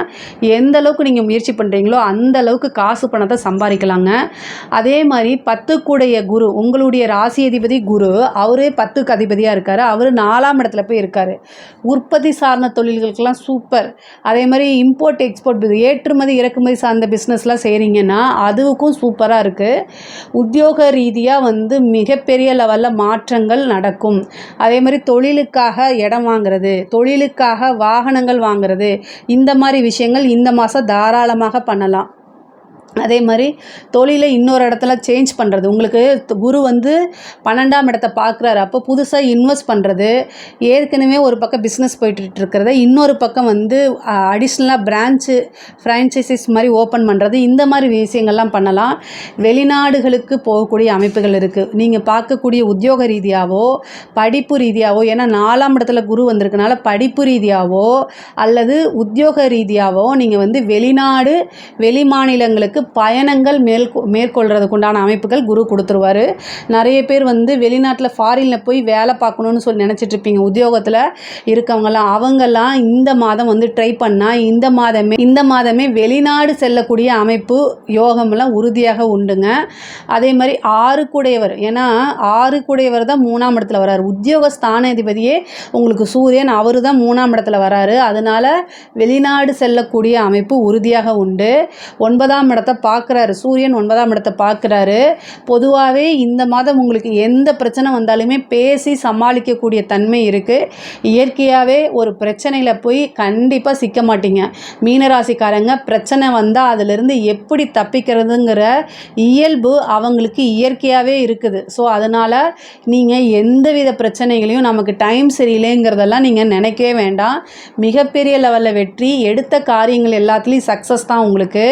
எந்த அளவுக்கு நீங்கள் முயற்சி பண்ணுறீங்களோ அந்த அளவுக்கு காசு பணத்தை சம்பாதிக்கலாங்க. அதே மாதிரி 10 கூடைய குரு, உங்களுடைய ராசி அதிபதி குரு, அவரே 10க்கு அதிபதியாக இருக்கார். அவர் 4ஆம் இடத்துல போய் இருக்கார். உற்பத்தி சார்ந்த தொழில்களுக்கெல்லாம் சூப்பர். அதே மாதிரி இம்போர்ட் எக்ஸ்போர்ட், ஏற்றுமதி இறக்குமதி சார்ந்த பிஸ்னஸ்லாம் செய்கிறீங்கன்னா அதுவுக்கும் சூப்பராக இருக்குது. உத்தியோக ரீதியாக வந்து மிகப்பெரிய லெவலில் மாற்றங்கள் நடக்கும். அதே மாதிரி தொழிலுக்காக இடம் வாங்கிறது, தொழிலுக்காக வாகனங்கள் வாங்கிறது, இந்த மாதிரி விஷயங்கள் இந்த மாதம் தாராளமாக பண்ணலாம். அதே மாதிரி தொழிலை இன்னொரு இடத்துல சேஞ்ச் பண்ணுறது. உங்களுக்கு குரு வந்து 12ஆம் இடத்த பார்க்குறாரு. அப்போ புதுசாக இன்வெஸ்ட் பண்ணுறது, ஏற்கனவே ஒரு பக்கம் பிஸ்னஸ் போயிட்டு இருக்கிறத இன்னொரு பக்கம் வந்து அடிஷ்னலாக ஃப்ரான்ச்சைசிஸ் மாதிரி ஓப்பன் பண்ணுறது, இந்த மாதிரி விஷயங்கள்லாம் பண்ணலாம். வெளிநாடுகளுக்கு போகக்கூடிய அமைப்புகள் இருக்குது. நீங்கள் பார்க்கக்கூடிய உத்தியோக ரீதியாகவோ படிப்பு ரீதியாகவோ, ஏன்னா 4ஆம் இடத்துல குரு வந்திருக்கனால படிப்பு ரீதியாகவோ அல்லது உத்தியோக ரீதியாகவோ நீங்கள் வந்து வெளிநாடு வெளி மாநிலங்களுக்கு பயணங்கள் மேற்கொள்றதுக்கு உண்டான அமைப்புகள் குரு கொடுத்துருவார். நிறைய பேர் வந்து வெளிநாட்டில் ஃபாரினில் போய் வேலை பார்க்கணுன்னு சொல்லி நினச்சிட்டு இருப்பீங்க. உத்தியோகத்தில் இருக்கவங்கலாம் அவங்கெல்லாம் இந்த மாதம் வந்து ட்ரை பண்ணால் இந்த மாதமே வெளிநாடு செல்லக்கூடிய அமைப்பு யோகம்லாம் உறுதியாக உண்டுங்க. அதே மாதிரி 6 கூடையவர், ஏன்னா 6 கூடையவர் தான் 3ஆம் இடத்துல வராரு. உத்தியோக ஸ்தானாதிபதியே உங்களுக்கு சூரியன், அவர் தான் 3ஆம் இடத்துல வராரு. அதனால் வெளிநாடு செல்லக்கூடிய அமைப்பு உறுதியாக உண்டு. 9ஆம் இடத்தை பார்க்குறாரு சூரியன், 9ஆம் இடத்தை பார்க்குறாரு. பொதுவாகவே இந்த மாதம் உங்களுக்கு எந்த பிரச்சனை வந்தாலுமே பேசி சமாளிக்கக்கூடிய தன்மை இருக்குது. இயற்கையாகவே ஒரு பிரச்சனையில் போய் கண்டிப்பாக சிக்க மாட்டீங்க. மீனராசிக்காரங்க பிரச்சனை வந்தால் அதிலிருந்து எப்படி தப்பிக்கிறதுங்கிற இயல்பு அவங்களுக்கு இயற்கையாகவே இருக்குது. ஸோ அதனால் நீங்கள் எந்தவித பிரச்சனைகளையும் நமக்கு டைம் சரியில்லைங்கிறதெல்லாம் நீங்கள் நினைக்கவே வேண்டாம். மிகப்பெரிய லெவலில் வெற்றி, எடுத்த காரியங்கள் எல்லாத்துலேயும் சக்ஸஸ் தான் உங்களுக்கு.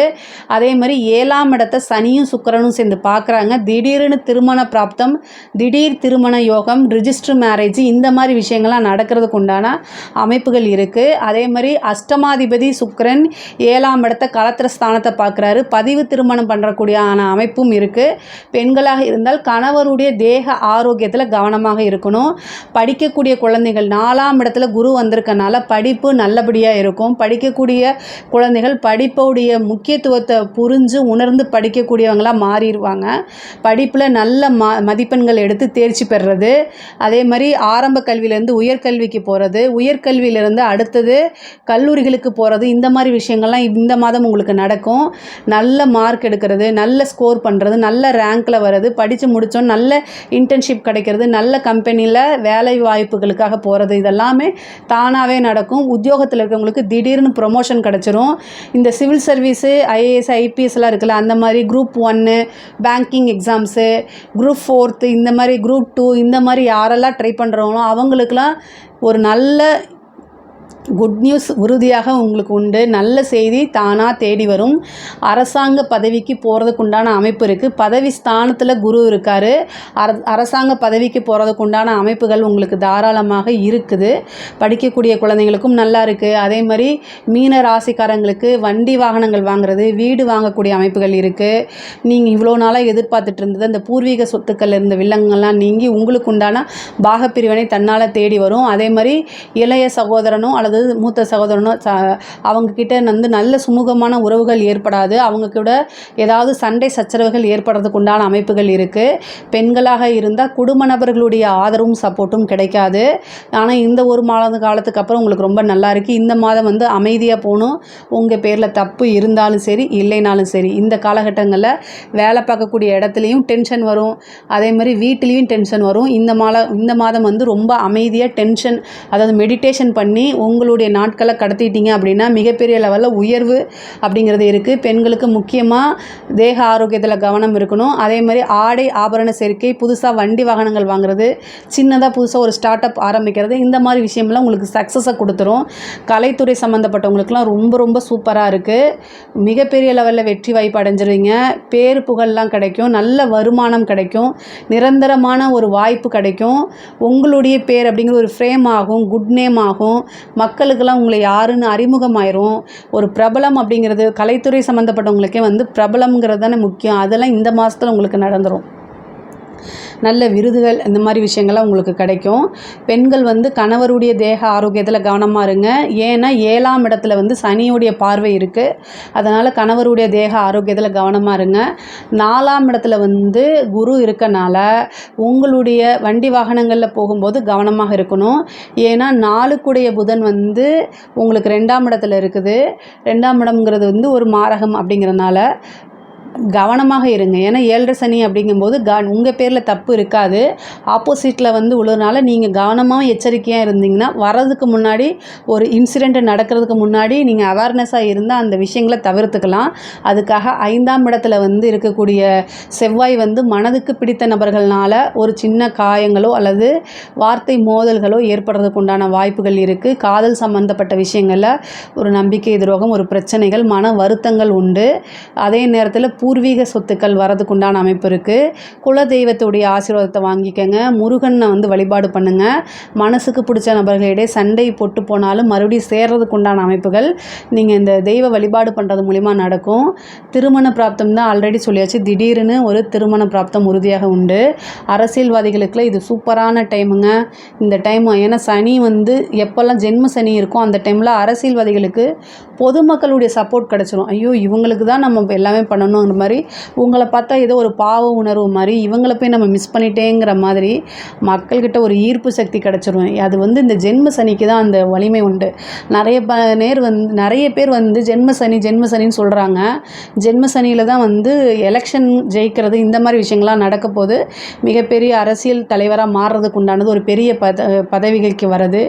அதே மாதிரி 7ஆம் இடத்தை சனியும் சுக்கிரனும் சேர்ந்து பார்க்குறாங்க. திடீர்னு திருமண பிராப்தம், திடீர் திருமண யோகம், ரிஜிஸ்டர் மேரேஜ், இந்த மாதிரி விஷயங்கள்லாம் நடக்கிறதுக்கு உண்டான அமைப்புகள் இருக்குது. அதே மாதிரி அஷ்டமாதிபதி சுக்கிரன் 7ஆம் இடத்தை களத்திர ஸ்தானத்தை பார்க்குறாரு. பதிவு திருமணம் பண்ணுறக்கூடியான அமைப்பும் இருக்குது. பெண்களாக இருந்தால் கணவருடைய தேக ஆரோக்கியத்தில் கவனமாக இருக்கணும். படிக்கக்கூடிய குழந்தைகள் 4ஆம் இடத்துல குரு வந்திருக்கனால படிப்பு நல்லபடியாக இருக்கும். படிக்கக்கூடிய குழந்தைகள் படிப்புடைய முக்கியத்துவத்தை புரிஞ்சு உணர்ந்து படிக்கக்கூடியவங்களாக மாறிடுவாங்க. படிப்பில் நல்ல மதிப்பெண்கள் எடுத்து தேர்ச்சி பெறுறது. அதே மாதிரி ஆரம்ப கல்வியிலேருந்து உயர்கல்விக்கு போகிறது, உயர்கல்வியிலேருந்து அடுத்தது கல்லூரிகளுக்கு போகிறது, இந்த மாதிரி விஷயங்கள்லாம் இந்த மாதம் உங்களுக்கு நடக்கும். நல்ல மார்க் எடுக்கிறது, நல்ல ஸ்கோர் பண்ணுறது, நல்ல ரேங்க்கில் வர்றது, படித்து முடித்தோம் நல்ல இன்டர்ன்ஷிப் கிடைக்கிறது, நல்ல கம்பெனியில் வேலை வாய்ப்புகளுக்காக போகிறது, இதெல்லாமே தானாகவே நடக்கும். உத்தியோகத்தில் இருக்கிறவங்களுக்கு திடீர்னு ப்ரொமோஷன் கிடச்சிரும். இந்த சிவில் சர்வீஸு, ஐஏஎஸ், ஐபிஎஸ்லாம் இருக்குல்ல, அந்த மாதிரி குரூப் 1 பேங்கிங் எக்ஸாம்ஸு, குரூப் 4 இந்த மாதிரி குரூப் 2 இந்த மாதிரி யாரெல்லாம் ட்ரை பண்ணுறவங்களோ அவங்களுக்கெல்லாம் ஒரு நல்ல குட் நியூஸ் உறுதியாக உங்களுக்கு உண்டு. நல்ல செய்தி தானாக தேடி வரும். அரசாங்க பதவிக்கு போகிறதுக்கு உண்டான அமைப்பு இருக்குது. பதவி ஸ்தானத்தில் குரு இருக்கார். அரசாங்க பதவிக்கு போகிறதுக்கு உண்டான அமைப்புகள் உங்களுக்கு தாராளமாக இருக்குது. படிக்கக்கூடிய குழந்தைங்களுக்கும் நல்லா இருக்குது. அதே மாதிரி மீன ராசிக்காரங்களுக்கு வண்டி வாகனங்கள் வாங்குறது, வீடு வாங்கக்கூடிய அமைப்புகள் இருக்குது. நீங்கள் இவ்வளோ நாளாக எதிர்பார்த்துட்டு இருந்தது அந்த பூர்வீக சொத்துக்கள் இருந்த வில்லங்கள்லாம் நீங்கி உங்களுக்கு உண்டான பாகப்பிரிவினை தன்னால் தேடி வரும். அதே மாதிரி இளைய சகோதரனோ அல்லது மூத்த சகோதரனோ அவங்கக்கிட்ட வந்து நல்ல சுமூகமான உறவுகள் ஏற்படாது. அவங்க கூட ஏதாவது சண்டை சச்சரவுகள் ஏற்படுறதுக்கு உண்டான அமைப்புகள் இருக்குது. பெண்களாக இருந்தால் குடும்ப நபர்களுடைய ஆதரவும் சப்போர்ட்டும் கிடைக்காது. ஆனால் இந்த ஒரு மாத காலத்துக்கு அப்புறம் உங்களுக்கு ரொம்ப நல்லா இருக்குது. இந்த மாதம் வந்து அமைதியாக போகணும். உங்கள் பேரில் தப்பு இருந்தாலும் சரி இல்லைனாலும் சரி, இந்த காலகட்டங்களில் வேலை பார்க்கக்கூடிய இடத்துலையும் டென்ஷன் வரும், அதே மாதிரி வீட்டிலையும் டென்ஷன் வரும். இந்த மாதம் வந்து ரொம்ப அமைதியாக டென்ஷன், அதாவது மெடிடேஷன் பண்ணி உங்களுடைய நாட்களை கடத்திட்டீங்க அப்படின்னா மிகப்பெரிய லெவலில் உயர்வு அப்படிங்கிறது இருக்குது. பெண்களுக்கு முக்கியமாக தேக ஆரோக்கியத்தில் கவனம் இருக்கணும். அதே மாதிரி ஆடை ஆபரண சேர்க்கை, புதுசாக வண்டி வாகனங்கள் வாங்குறது, சின்னதாக புதுசாக ஒரு ஸ்டார்ட் அப் ஆரம்பிக்கிறது, இந்த மாதிரி விஷயம்லாம் உங்களுக்கு சக்ஸஸை கொடுத்துரும். கலைத்துறை சம்மந்தப்பட்டவங்களுக்குலாம் ரொம்ப ரொம்ப சூப்பராக இருக்குது. மிகப்பெரிய லெவலில் வெற்றி வாய்ப்பு அடைஞ்சிருவீங்க. பேர் புகழ்லாம் கிடைக்கும், நல்ல வருமானம் கிடைக்கும், நிரந்தரமான ஒரு வாய்ப்பு கிடைக்கும். உங்களுடைய பேர் அப்படிங்கிற ஒரு ஃப்ரேம் ஆகும், குட் நேம் ஆகும், மக்களுக்கெல்லாம் உங்களை யாருன்னு அறிமுகமாயிரும். ஒரு பிரபலம் அப்படிங்கிறது கலைத்துறை சம்மந்தப்பட்டவங்களுக்கே வந்து பிரபலம்ங்கிறது தானே முக்கியம். அதெல்லாம் இந்த மாதத்தில் உங்களுக்கு நடந்துடும். நல்ல விருதுகள் இந்த மாதிரி விஷயங்கள்லாம் உங்களுக்கு கிடைக்கும். பெண்கள் வந்து கணவருடைய தேக ஆரோக்கியத்தில் கவனமாக இருங்க. ஏன்னா 7ஆம் இடத்துல வந்து சனியுடைய பார்வை இருக்குது. அதனால் கணவருடைய தேக ஆரோக்கியத்தில் கவனமாக இருங்க. 4ஆம் இடத்துல வந்து குரு இருக்கனால உங்களுடைய வண்டி வாகனங்களில் போகும்போது கவனமாக இருக்கணும். ஏன்னா 4க்குடைய புதன் வந்து உங்களுக்கு 2ஆம் இடத்துல இருக்குது. 2ஆம் இடம்ங்கிறது வந்து ஒரு மாரகம் அப்படிங்கிறனால கவனமாக இருங்க. ஏன்னா 7.5 சனி அப்படிங்கும்போது உங்கள் பேரில் தப்பு இருக்காது, ஆப்போசிட்டில் வந்து உள்ளதுனால நீங்கள் கவனமாக எச்சரிக்கையாக இருந்தீங்கன்னா வரதுக்கு முன்னாடி ஒரு இன்சிடெண்ட் நடக்கிறதுக்கு முன்னாடி நீங்கள் அவேர்னஸாக இருந்தால் அந்த விஷயங்களை தவிர்த்துக்கலாம். அதுக்காக 5ஆம் இடத்துல வந்து இருக்கக்கூடிய செவ்வாய் வந்து மனதுக்கு பிடித்த நபர்களால் ஒரு சின்ன காயங்களோ அல்லது வார்த்தை மோதல்களோ ஏற்படுறதுக்கு உண்டான வாய்ப்புகள் இருக்குது. காதல் சம்பந்தப்பட்ட விஷயங்களில் ஒரு நம்பிக்கை துரோகம், ஒரு பிரச்சனைகள், மன வருத்தங்கள் உண்டு. அதே நேரத்தில் பூர்வீக சொத்துக்கள் வரதுக்கு உண்டான அமைப்பு இருக்குது. குல தெய்வத்துடைய ஆசீர்வாதத்தை வாங்கிக்கங்க. முருகனை வந்து வழிபாடு பண்ணுங்கள். மனசுக்கு பிடிச்ச நபர்களிடையே சண்டை போட்டு போனாலும் மறுபடியும் சேர்றதுக்கு உண்டான அமைப்புகள் நீங்கள் இந்த தெய்வ வழிபாடு பண்ணுறது மூலிமா நடக்கும். திருமண பிராப்தம் தான் ஆல்ரெடி சொல்லியாச்சு. திடீர்னு ஒரு திருமண பிராப்தம் உறுதியாக உண்டு. அரசியல்வாதிகளுக்கு இது சூப்பரான டைமுங்க. இந்த டைம் ஏன்னா சனி வந்து எப்போல்லாம் ஜென்ம சனி இருக்கும் அந்த டைமில் அரசியல்வாதிகளுக்கு பொதுமக்களுடைய சப்போர்ட் கிடச்சிரும். ஐயோ இவங்களுக்கு தான் நம்ம எல்லாமே பண்ணணுங்கிற மாதிரி, உங்களை பார்த்தா ஏதோ ஒரு பாவ உணர்வு மாதிரி, இவங்களை போய் நம்ம மிஸ் பண்ணிட்டேங்கிற மாதிரி மக்கள்கிட்ட ஒரு ஈர்ப்பு சக்தி கிடச்சிரும். அது வந்து இந்த ஜென்ம சனிக்கு தான் அந்த வலிமை உண்டு. நிறைய பேர் வந்து ஜென்ம சனின்னு சொல்கிறாங்க. ஜென்ம சனியில் தான் வந்து எலெக்ஷன் ஜெயிக்கிறது இந்த மாதிரி விஷயங்கள்லாம் நடக்க போது, மிகப்பெரிய அரசியல் தலைவராக மாறுறதுக்கு உண்டானது, ஒரு பெரிய பதவிகளுக்கு வர்றது,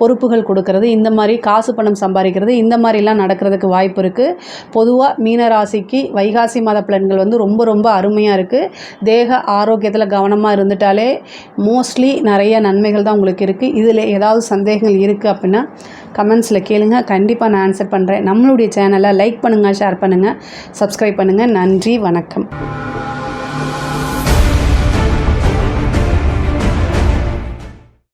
பொறுப்புகள் கொடுக்கறது, இந்த மாதிரி காசு பணம் சம்பாதிக்கிறது, இந்த மாதிரிலாம் நடக்கிறதுக்கு வாய்ப்பு இருக்குது. பொதுவாக மீனராசிக்கு வைகாசி மாத பலன்கள் வந்து ரொம்ப ரொம்ப அருமையாக இருக்குது. தேக ஆரோக்கியத்தில் கவனமாக இருந்துட்டாலே மோஸ்ட்லி நிறைய நன்மைகள் தான் உங்களுக்கு இருக்குது. இதில் ஏதாவது சந்தேகங்கள் இருக்குது அப்படின்னா கமெண்ட்ஸில் கேளுங்க, கண்டிப்பாக நான் ஆன்சர் பண்ணுறேன். நம்மளுடைய சேனலை லைக் பண்ணுங்கள், ஷேர் பண்ணுங்கள், சப்ஸ்கிரைப் பண்ணுங்கள். நன்றி, வணக்கம்.